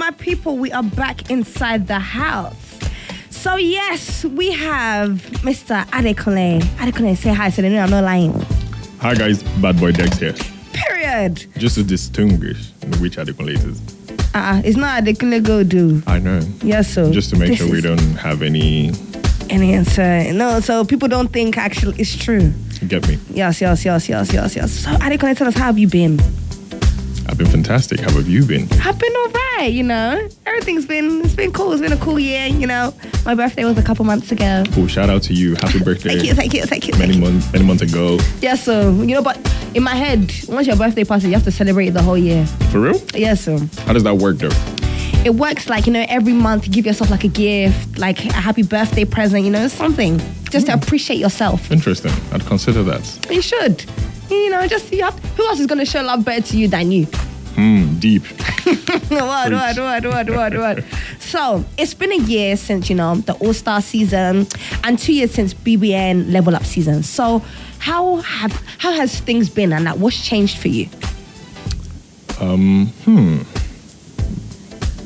my people, we are back inside the house. So yes, we have Mr. Adekunle. Adekunle, say hi so they know I'm not lying. Hi guys, Bad Boy Dex here. Period. Just to distinguish which Adekunle it is. It's not Adekunle go do. I know. Yes, so. Just to make sure we don't have any answer. No, so people don't think actually it's true. You get me? Yes. So Adekunle, tell us, how have you been? I've been fantastic. How have you been? I've been all right, Everything's been cool. It's been a cool year, My birthday was a couple months ago. Oh, shout out to you. Happy birthday. Thank you. Many months ago. Yes, so, but in my head, once your birthday passes, you have to celebrate the whole year. For real? Yes, so. How does that work though? It works like, every month you give yourself like a gift, like a happy birthday present, something. Just to appreciate yourself. Interesting. I'd consider that. You should. Who else is going to show love better to you than you? Deep. What? So, it's been a year since, the All-Star season and 2 years since BBN Level Up season. So, how has things been and what's changed for you?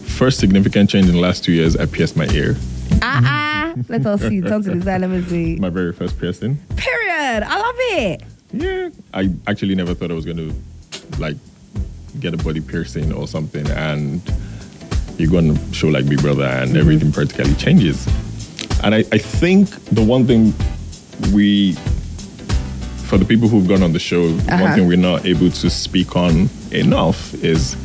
First significant change in the last 2 years, I pierced my ear. Let us see. Turn to the side. Let me see. My very first piercing. Period. I love it. Yeah. I actually never thought I was going to, get a body piercing or something. And you go on a show like Big Brother and everything practically changes. And I think the one thing for the people who've gone on the show, one thing we're not able to speak on enough is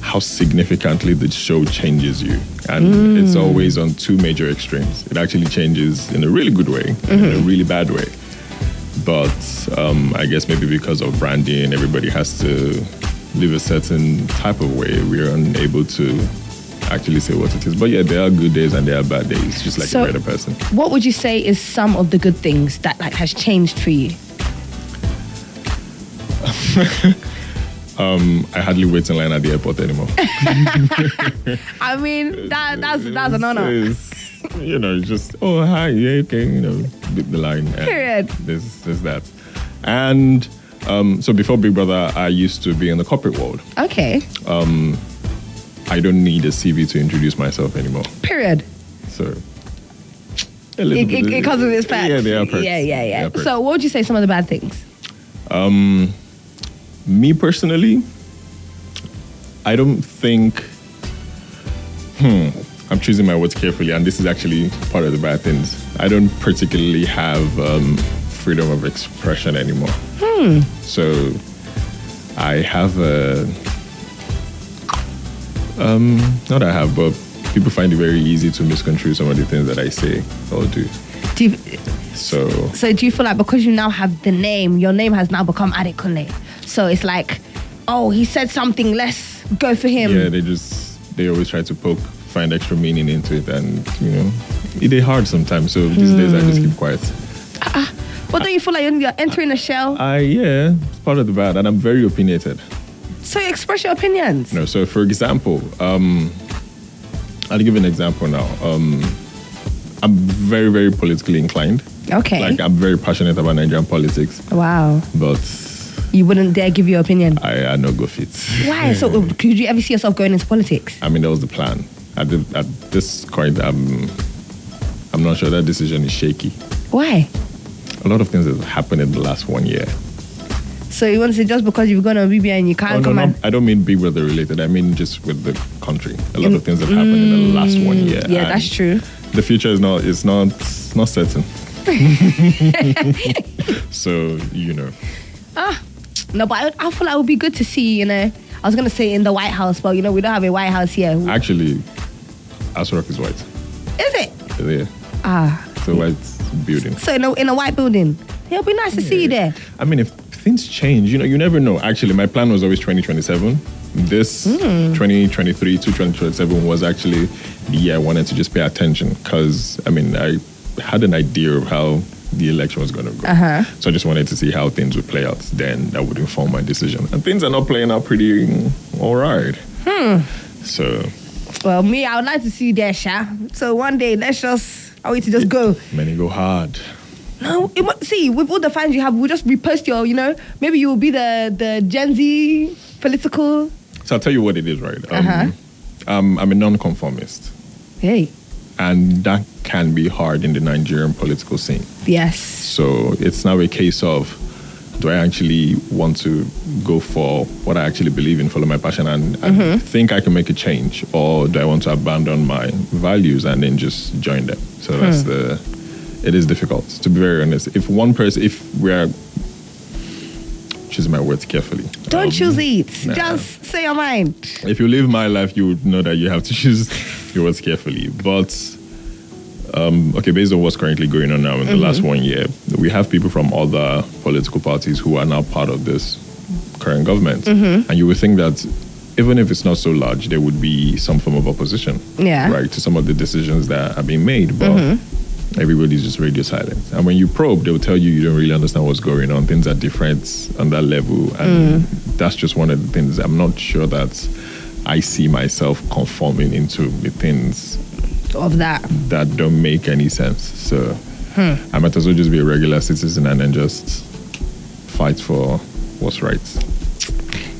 how significantly the show changes you. And it's always on two major extremes. It actually changes in a really good way, and in a really bad way. But I guess maybe because of branding, everybody has to live a certain type of way. We're unable to actually say what it is. But yeah, there are good days and there are bad days, just like every other person. What would you say is some of the good things that has changed for you? I hardly wait in line at the airport anymore. I mean, that's an honor. It's just, oh, hi, yeah, okay, the line. Period. There's that. And so before Big Brother, I used to be in the corporate world. Okay. I don't need a CV to introduce myself anymore. Period. So it comes with its facts. Yeah, they are perks. Yeah. So what would you say some of the bad things? Me personally, I don't think... I'm choosing my words carefully, and this is actually part of the bad things. I don't particularly have freedom of expression anymore. So I have but people find it very easy to misconstrue some of the things that I say or do. So do you feel like because you now have the name, your name has now become Adekunle? So it's like, oh, he said something, let's go for him. Yeah, they always try to find extra meaning into it, and it is hard sometimes. So these days I just keep quiet. But don't you feel like you're entering a shell? Yeah, it's part of the bad, and I'm very opinionated. So you express your opinions? No, so for example, I'll give an example now. I'm very, very politically inclined. Okay. I'm very passionate about Nigerian politics. Wow. But you wouldn't dare give your opinion? I no go fit. Why? So could you ever see yourself going into politics? I mean, that was the plan. At this point, I'm not sure. That decision is shaky. Why? A lot of things have happened in the last 1 year. So you want to say just because you've gone on BBN you can't come no, I don't mean Big Brother related. I mean just with the country. A lot of things have happened in the last 1 year. Yeah, that's true. The future is not certain. So, No, but I feel like it would be good to see, I was going to say in the White House, but, we don't have a White House here. Actually, Asrock is white. Is it? Yeah. It's a white building. So in a white building, it'll be nice to see you there. I mean, if things change, you never know. Actually, my plan was always 2027. This 2023 to 2027 was actually the year I wanted to just pay attention because, I had an idea of how the election was going to go. So I just wanted to see how things would play out. Then that would inform my decision. And things are not playing out pretty all right. So... Well, me, I would like to see you there, Sha. So one day, I want you to just go. Many go hard. No, see, with all the fans you have, we'll just repost your, maybe you will be the Gen Z political. So I'll tell you what it is, right? I'm a non-conformist. Hey. And that can be hard in the Nigerian political scene. Yes. So it's now a case of, do I actually want to go for what I actually believe in, follow my passion, and think I can make a change? Or do I want to abandon my values and then just join them? So it is difficult, to be very honest. If we're, choose my words carefully. Don't choose it. Just say your mind. If you live my life, you would know that you have to choose your words carefully. But, based on what's currently going on now in the last 1 year, we have people from other political parties who are now part of this current government. And you would think that even if it's not so large, there would be some form of opposition, right, to some of the decisions that are being made. But everybody's just radio silent. And when you probe, they'll tell you don't really understand what's going on. Things are different on that level. And that's just one of the things. I'm not sure that I see myself conforming into the things of that don't make any sense. So I might as well just be a regular citizen and then just fight for what's right.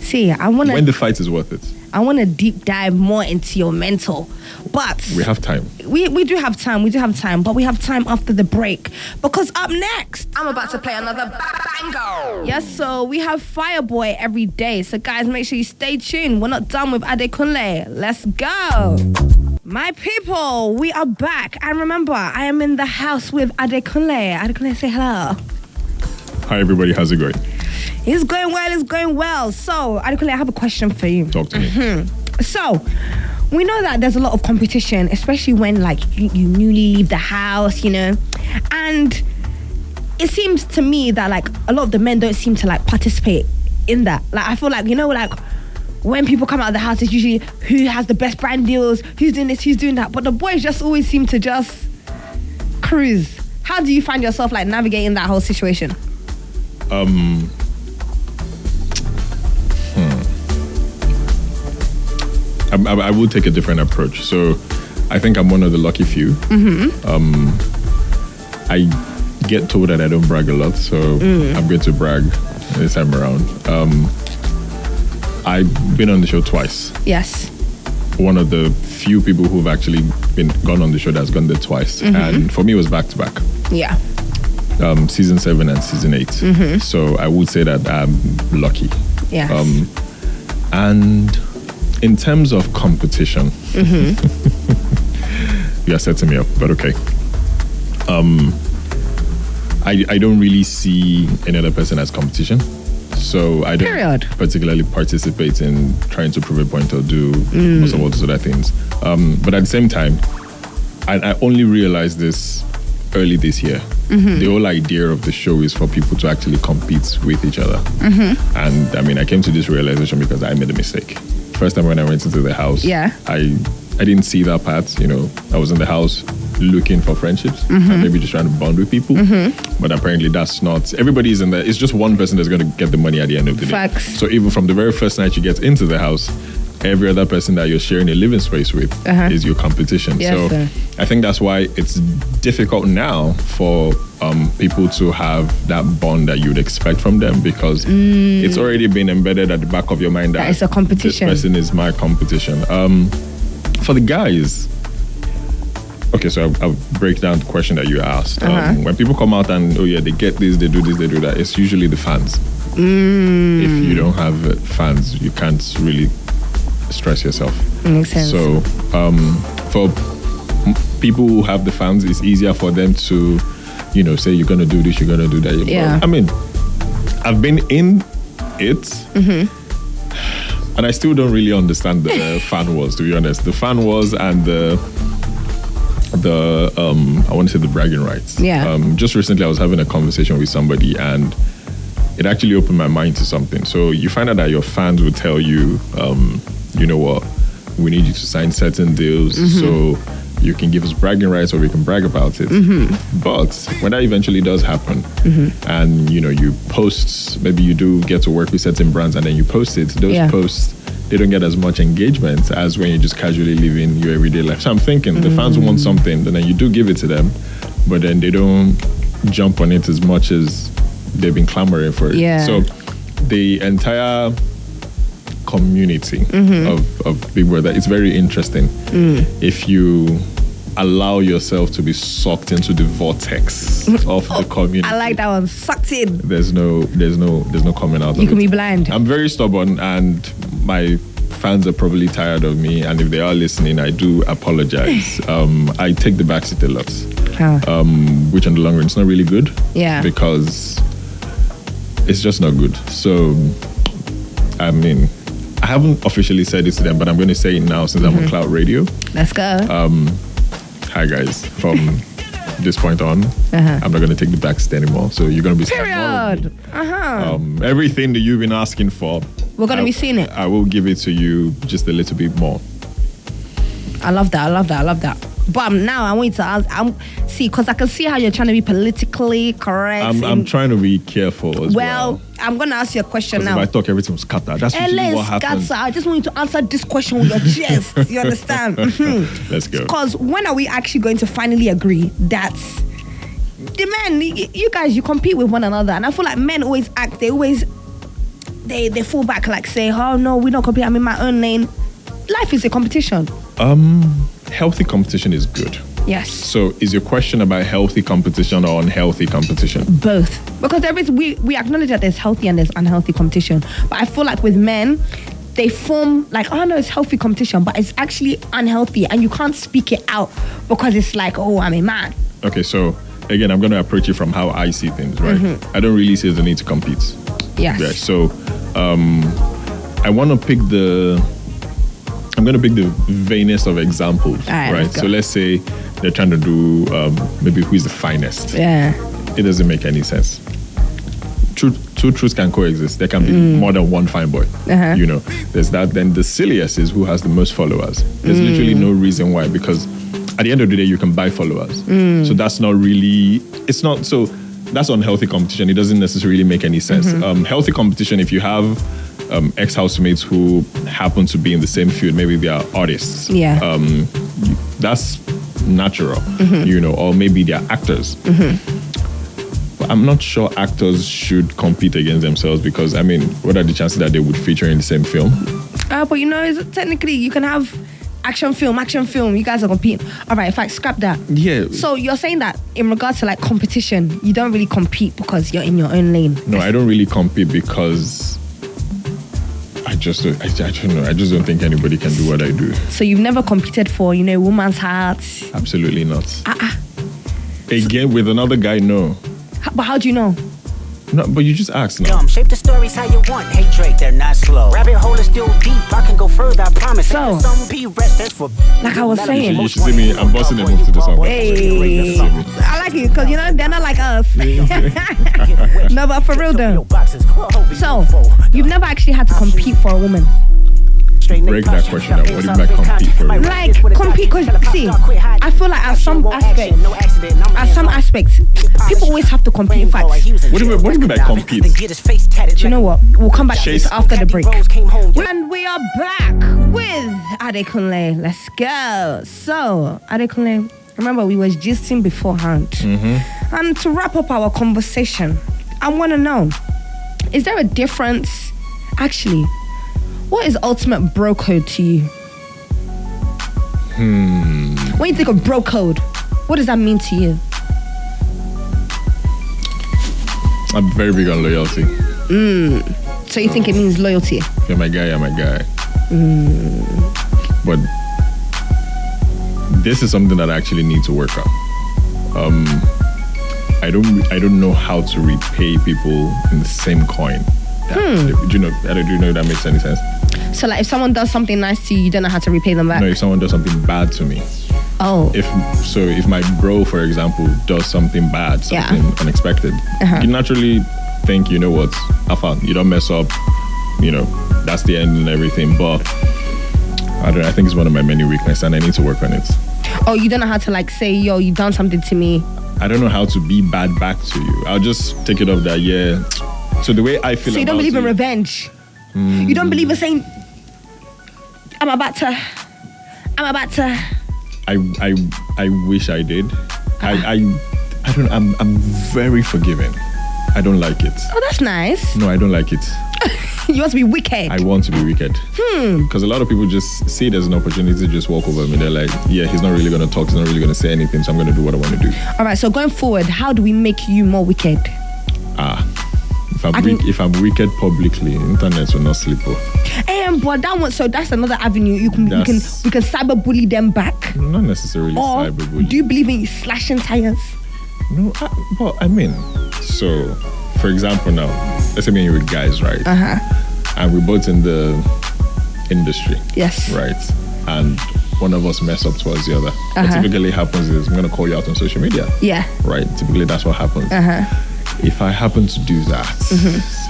See, when the fight is worth it. I want to deep dive more into your mental, but we have time. We do have time. We do have time, but we have time after the break, because up next I'm about to play another banger. Yes, so we have Fireboy every day. So guys, make sure you stay tuned. We're not done with Adekunle. Let's go. My people, we are back, and remember, I am in the house with Adekunle. Adekunle, say hello. Hi everybody, how's it going? It's going well, it's going well. So, Adekunle, I have a question for you. Talk to me. So, we know that there's a lot of competition, especially when you newly leave the house, and it seems to me that a lot of the men don't seem to participate in that. I feel when people come out of the house, it's usually who has the best brand deals, who's doing this, who's doing that. But the boys just always seem to just cruise. How do you find yourself navigating that whole situation? I will take a different approach. So I think I'm one of the lucky few. I get told that I don't brag a lot, so I'm going to brag this time around. I've been on the show twice. Yes. One of the few people who've actually gone on the show that's gone there twice. And for me, it was back to back. Yeah. Season 7 and season 8. So I would say that I'm lucky. Yes. And in terms of competition, you're setting me up, but okay. I don't really see any other person as competition. So I don't particularly participate in trying to prove a point or do most of all those other things. But at the same time, I only realized this early this year. The whole idea of the show is for people to actually compete with each other. And I came to this realization because I made a mistake. First time when I went into the house, I didn't see that part. I was in the house looking for friendships and maybe just trying to bond with people. But apparently that's not, everybody's in there. It's just one person that's going to get the money at the end of the day. So even from the very first night you get into the house, every other person that you're sharing a living space with is your competition. Yes, so I think that's why it's difficult now for people to have that bond that you'd expect from them, because it's already been embedded at the back of your mind that it's a competition. This person is my competition. For the guys, okay, so I'll break down the question that you asked. When people come out and, they get this, they do this, they do that, it's usually the fans. If you don't have fans, you can't really stress yourself. Makes sense. So for people who have the fans, it's easier for them to, say you're going to do this, you're going to do that. Yeah. But, I've been in it. And I still don't really understand the fan wars, to be honest. The fan wars and the I want to say the bragging rights. Yeah. Just recently I was having a conversation with somebody and it actually opened my mind to something. So you find out that your fans will tell you, you know what, we need you to sign certain deals so you can give us bragging rights or we can brag about it. But when that eventually does happen and you post, maybe you do get to work with certain brands and then you post it, those posts, they don't get as much engagement as when you're just casually living your everyday life. So I'm thinking the fans want something and then you do give it to them, but then they don't jump on it as much as they've been clamoring for it. Yeah. So the entire community of Big Brother. It's very interesting if you allow yourself to be sucked into the vortex of the community. I like that one. Sucked in. There's no coming out of it. You can be blind. I'm very stubborn, and my fans are probably tired of me, and if they are listening, I do apologize. I take the backseat a lot, which in the long run it's not really good. Yeah. Because it's just not good. So, I mean, I haven't officially said it to them, but I'm going to say it now since I'm on CLOUT Radio. Let's go. Hi guys, from this point on, I'm not going to take the backseat anymore. So you're going to be Period. Everything that you've been asking for, we're going to be seeing it. I will give it to you just a little bit more. I love that. But now I want you to ask. Because I can see how you're trying to be politically correct. I'm trying to be careful as well. Well, I'm going to ask you a question now. If I talk, everything was scattered. That's usually what happens. I just want you to answer this question with your chest. You understand? Let's go. Because when are we actually going to finally agree that the men, you guys, you compete with one another? And I feel like men always act, they fall back, like say, oh no, we don't compete, I'm in my own lane. Life is a competition. Healthy competition is good. Yes. So is your question about healthy competition or unhealthy competition? Both. Because we acknowledge that there's healthy and there's unhealthy competition. But I feel like with men, they form like, oh no, it's healthy competition, but it's actually unhealthy and you can't speak it out because it's like, oh, I'm a man. Okay, so again, I'm going to approach it from how I see things, right? I don't really see the need to compete. Yes. Yeah, so I want to pick I'm going to pick the vainest of examples, right? So let's say they're trying to do maybe who is the finest. Yeah. It doesn't make any sense. Two truths can coexist. There can be more than one fine boy. You know, there's that. Then the silliest is who has the most followers. There's literally no reason why, because at the end of the day, you can buy followers. So that's not really, so that's unhealthy competition. It doesn't necessarily make any sense. Healthy competition, if you have ex-housemates who happen to be in the same field, maybe they are artists. Yeah. That's natural, you know, or maybe they are actors. But I'm not sure actors should compete against themselves because, I mean, what are the chances that they would feature in the same film? But you know, technically you can have action film, you guys are competing. All right, in fact, scrap that. Yeah. So you're saying that in regards to like competition, you don't really compete because you're in your own lane? No, I don't really compete because I don't know. I just don't think anybody can do what I do. So you've never competed for, you know, woman's heart? Absolutely not. Again, with another guy, no. But how do you know? No, but you just asked now. Shape the stories how you want. Hey Drake, they're not slow. Rabbit hole is still deep. I can go further, I promise. So, like I was saying, you should see me. I'm busting a move to the song. Hey, I like it because you know they're not like us. No, but for real though. So you've never actually had to compete for a woman. Break that question out. What do you mean by compete for? Like compete, because see, I feel like at some aspects, people always have to compete. In fact, what do you mean by compete? Do you know what? We'll come back to this after the break. And we are back with Adekunle. Let's go. So, Adekunle, remember we was gisting beforehand. And to wrap up our conversation, I want to know, is there a difference? Actually, what is ultimate bro code to you? When you think of bro code, what does that mean to you? I'm very big on loyalty. So you think it means loyalty? You're my guy, But this is something that I actually need to work on. I don't know how to repay people in the same coin. Do you know if that makes any sense? So like if someone does something nice to you, you don't know how to repay them back? No, if someone does something bad to me. Oh. If my bro, for example, does something bad, something unexpected, you naturally think, you know what, Afa, you don't mess up, you know, that's the end and everything. But I don't know, I think it's one of my many weaknesses and I need to work on it. Oh, you don't know how to like say, yo, you've done something to me. I don't know how to be bad back to you. I'll just take it off that, yeah. So the way I feel. So you don't believe in revenge? You don't believe in saying, I'm about to. I wish I did. I don't. I'm very forgiving. I don't like it. Oh, that's nice. No, I don't like it. You want to be wicked. I want to be wicked. Because a lot of people just see it as an opportunity to just walk over me. They're like, yeah, he's not really going to talk. He's not really going to say anything. So I'm going to do what I want to do. All right. So going forward, how do we make you more wicked? If I'm wicked publicly, internet will not sleep. But that one, so that's another avenue. We can cyberbully them back. Not necessarily or cyberbully. Do you believe in slashing tires? No, so for example now, let's say me and you were guys, right? And we're both in the industry. Yes. Right. And one of us mess up towards the other. What typically happens is I'm going to call you out on social media. Yeah. Right. Typically that's what happens. If I happen to do that,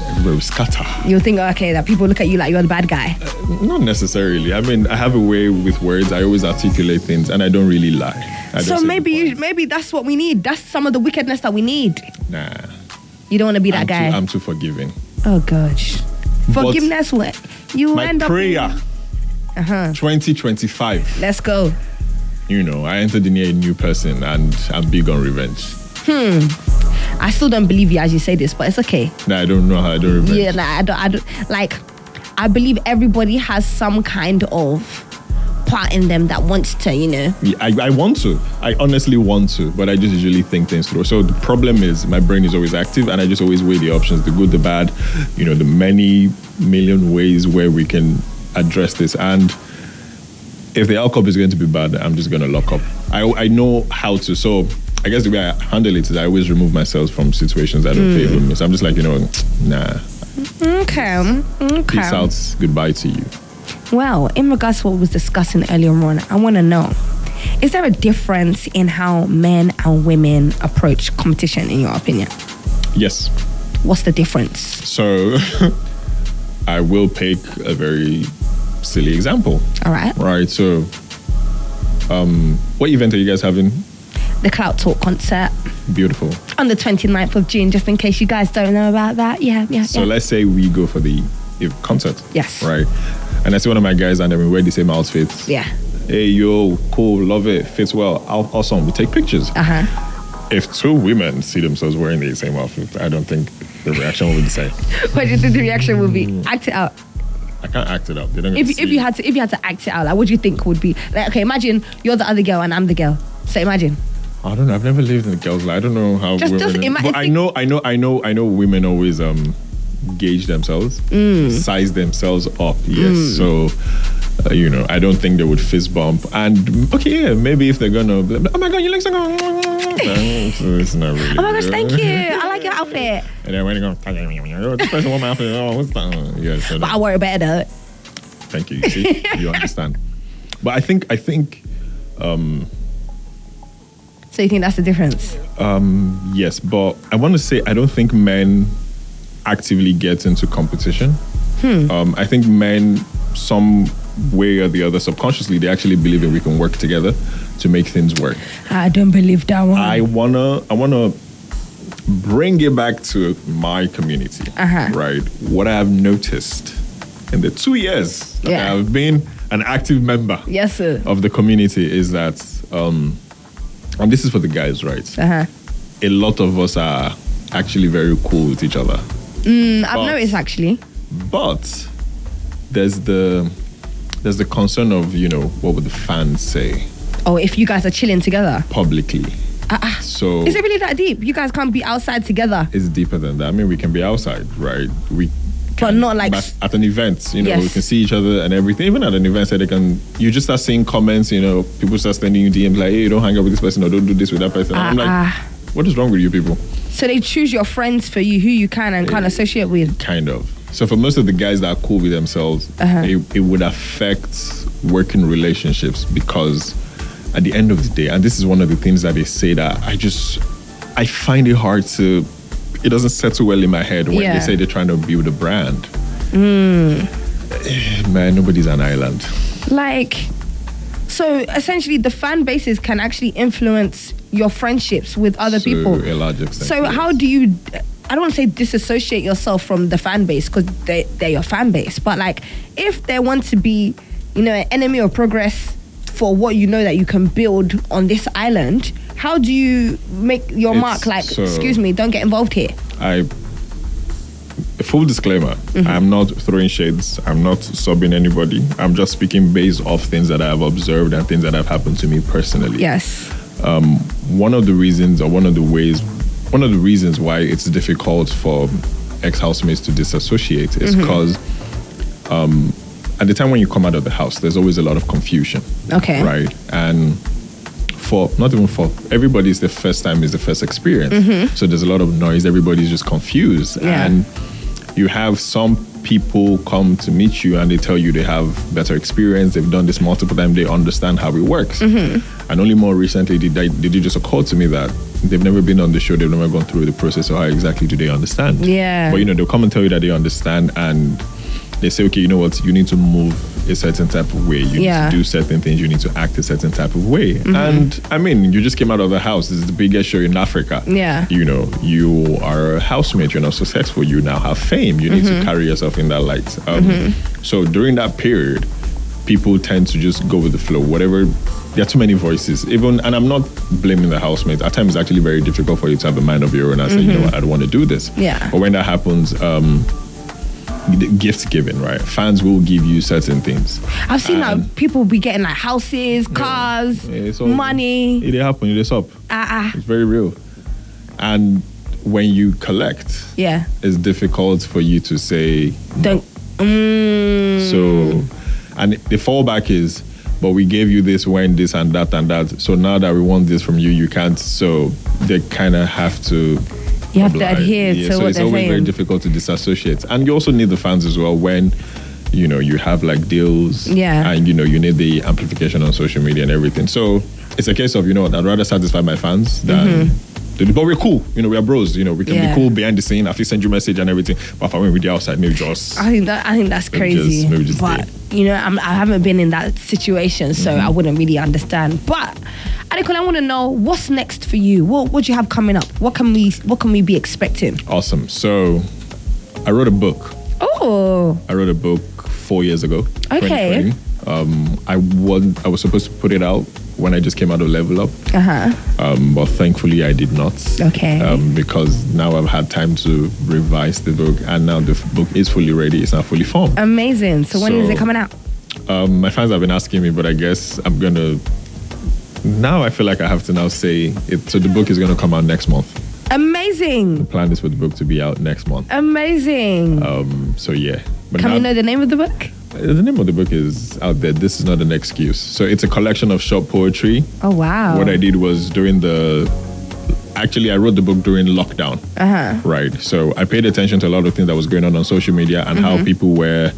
everybody will scatter. You'll think, okay, that people look at you like you're the bad guy. Not necessarily. I mean, I have a way with words. I always articulate things, and I don't really lie. So maybe that's what we need. That's some of the wickedness that we need. Nah. You don't want to be that guy. I'm too forgiving. Oh gosh. Forgiveness, what? You end up. My prayer. 2025. Let's go. You know, I entered in here a new person, and I'm big on revenge. I still don't believe you as you say this, but it's okay. Nah, I don't know how I do revenge. Yeah, I don't. Like, I believe everybody has some kind of part in them that wants to, you know. Yeah, I want to. I honestly want to, but I just usually think things through. So the problem is my brain is always active, and I just always weigh the options, the good, the bad, you know, the many million ways where we can address this. And if the outcome is going to be bad, I'm just going to lock up. I know how to. So I guess the way I handle it is I always remove myself from situations that don't favor me. So I'm just like, you know, nah. Okay. Peace out. Goodbye to you. Well, in regards to what we was discussing earlier on, I want to know, is there a difference in how men and women approach competition, in your opinion? Yes. What's the difference? So I will pick a very silly example. All right. Right. So what event are you guys having? The CLOUT Talk concert. Beautiful. On the 29th of June, just in case you guys don't know about that. Yeah. So let's say we go for the concert. Yes. Right. And I see one of my guys and then we wear the same outfits. Yeah. Hey, yo, cool, love it, fits well, awesome. We take pictures. If two women see themselves wearing the same outfit, I don't think the reaction will be the same. What do you think the reaction will be? Act it out. I can't act it out. They don't if you had to act it out, like, what do you think would be? Like, okay, imagine you're the other girl and I'm the girl. So imagine. I don't know. I've never lived in a girl's life. I don't know how. Just but I know women always gauge themselves, size themselves up. Yes. So you know, I don't think they would fist bump. And okay, yeah, maybe if they're gonna, oh my god, you look so good. It's not really. Oh my gosh, thank you. I like your outfit. And then when you go, this person want my outfit. Oh, what's that? Yeah. So but I wear it better. Thank you. You see, you understand. But I think. So you think that's the difference? Yes, but I want to say I don't think men actively get into competition. I think men, some way or the other, subconsciously, they actually believe that we can work together to make things work. I don't believe that one. I wanna bring it back to my community. Right. What I have noticed in the 2 years that I have been an active member of the community is that and this is for the guys, right? A lot of us are actually very cool with each other. I've noticed actually. But there's the concern of, you know, what would the fans say? Oh, if you guys are chilling together publicly. So is it really that deep? You guys can't be outside together. It's deeper than that. I mean, we can be outside, right? But not like at an event, you know, we can see each other and everything. Even at an event, so you just start seeing comments, you know, people start sending you DMs like, hey, you don't hang out with this person or don't do this with that person. I'm like, what is wrong with you people? So they choose your friends for you, who you can and can't associate with. Kind of. So for most of the guys that are cool with themselves, it would affect working relationships because at the end of the day, and this is one of the things that they say that I find it hard to. It doesn't settle well in my head when they say they're trying to build a brand. Man, nobody's an island. Like, so essentially the fan bases can actually influence your friendships with other people. A large extent. So how do you, I don't want to say disassociate yourself from the fan base because they're your fan base, but like if they want to be, you know, an enemy of progress for what you know that you can build on this island, how do you make your mark? Like, excuse me, don't get involved here. full disclaimer, I'm not throwing shades. I'm not subbing anybody. I'm just speaking based off things that I have observed and things that have happened to me personally. Yes. One of the reasons why it's difficult for ex-housemates to disassociate is because at the time when you come out of the house, there's always a lot of confusion. Okay. Right? And everybody's the first time is the first experience. So there's a lot of noise. Everybody's just confused. Yeah. And you have some people come to meet you and they tell you they have better experience. They've done this multiple times. They understand how it works. And only more recently did it just occur to me that they've never been on the show. They've never gone through the process. So how exactly do they understand? Yeah. But, they'll come and tell you that they understand and they say, okay, you know what? You need to move a certain type of way. You need to do certain things. You need to act a certain type of way. And I mean, you just came out of the house. This is the biggest show in Africa. Yeah. You are a housemate. You're not successful. You now have fame. You need to carry yourself in that light. So during that period, people tend to just go with the flow. Whatever. There are too many voices. And I'm not blaming the housemates. At times, it's actually very difficult for you to have a mind of your own and say, you know what, I don't want to do this. Yeah. But when that happens, gift giving, right? Fans will give you certain things. I've seen people be getting like houses, cars, money. It happens. It's up. It's very real. And when you collect, it's difficult for you to say don't. So, and the fallback is, but we gave you this when this and that and that. So now that we want this from you, you can't. So they kind of have to. You have to adhere to what they're saying. So it's always very difficult to disassociate. And you also need the fans as well when, you have like deals. Yeah. And, you need the amplification on social media and everything. So it's a case of, I'd rather satisfy my fans than... But we're cool. We are bros. We can be cool behind the scene. I have to send you a message and everything. But if I went with you outside, maybe just... I think that's crazy. Maybe just but, I haven't been in that situation, so I wouldn't really understand. But, Adekunle, I want to know, what's next for you? What do you have coming up? What can we be expecting? Awesome. So, I wrote a book. Oh. I wrote a book 4 years ago. Okay. 2020. I was supposed to put it out when I just came out of Level Up. But thankfully I did not. Okay. Because now I've had time to revise the book and now the book is fully ready. It's now fully formed. Amazing. So when is it coming out? My fans have been asking me, but I guess I'm going to... Now I feel like I have to now say it. So the book is going to come out next month. Amazing. The plan is for the book to be out next month. Amazing. So yeah. But can we know the name of the book? The name of the book is out there. This is not an excuse. So it's a collection of short poetry. Oh, wow. What I did was actually, I wrote the book during lockdown. Right. So I paid attention to a lot of things that was going on social media and how people were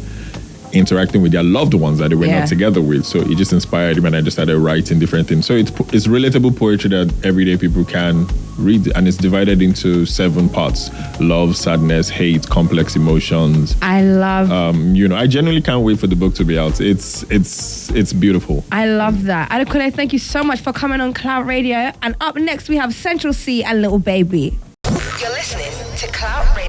interacting with their loved ones that they were not together with. So it just inspired me and I just started writing different things. So it's relatable poetry that everyday people can read, and it's divided into 7 parts: love, sadness, hate, complex emotions. I love I genuinely can't wait for the book to be out. It's beautiful. I love that. Adekunle, thank you so much for coming on CLOUT Radio. And up next we have Central C and Little Baby. You're listening to CLOUT Radio.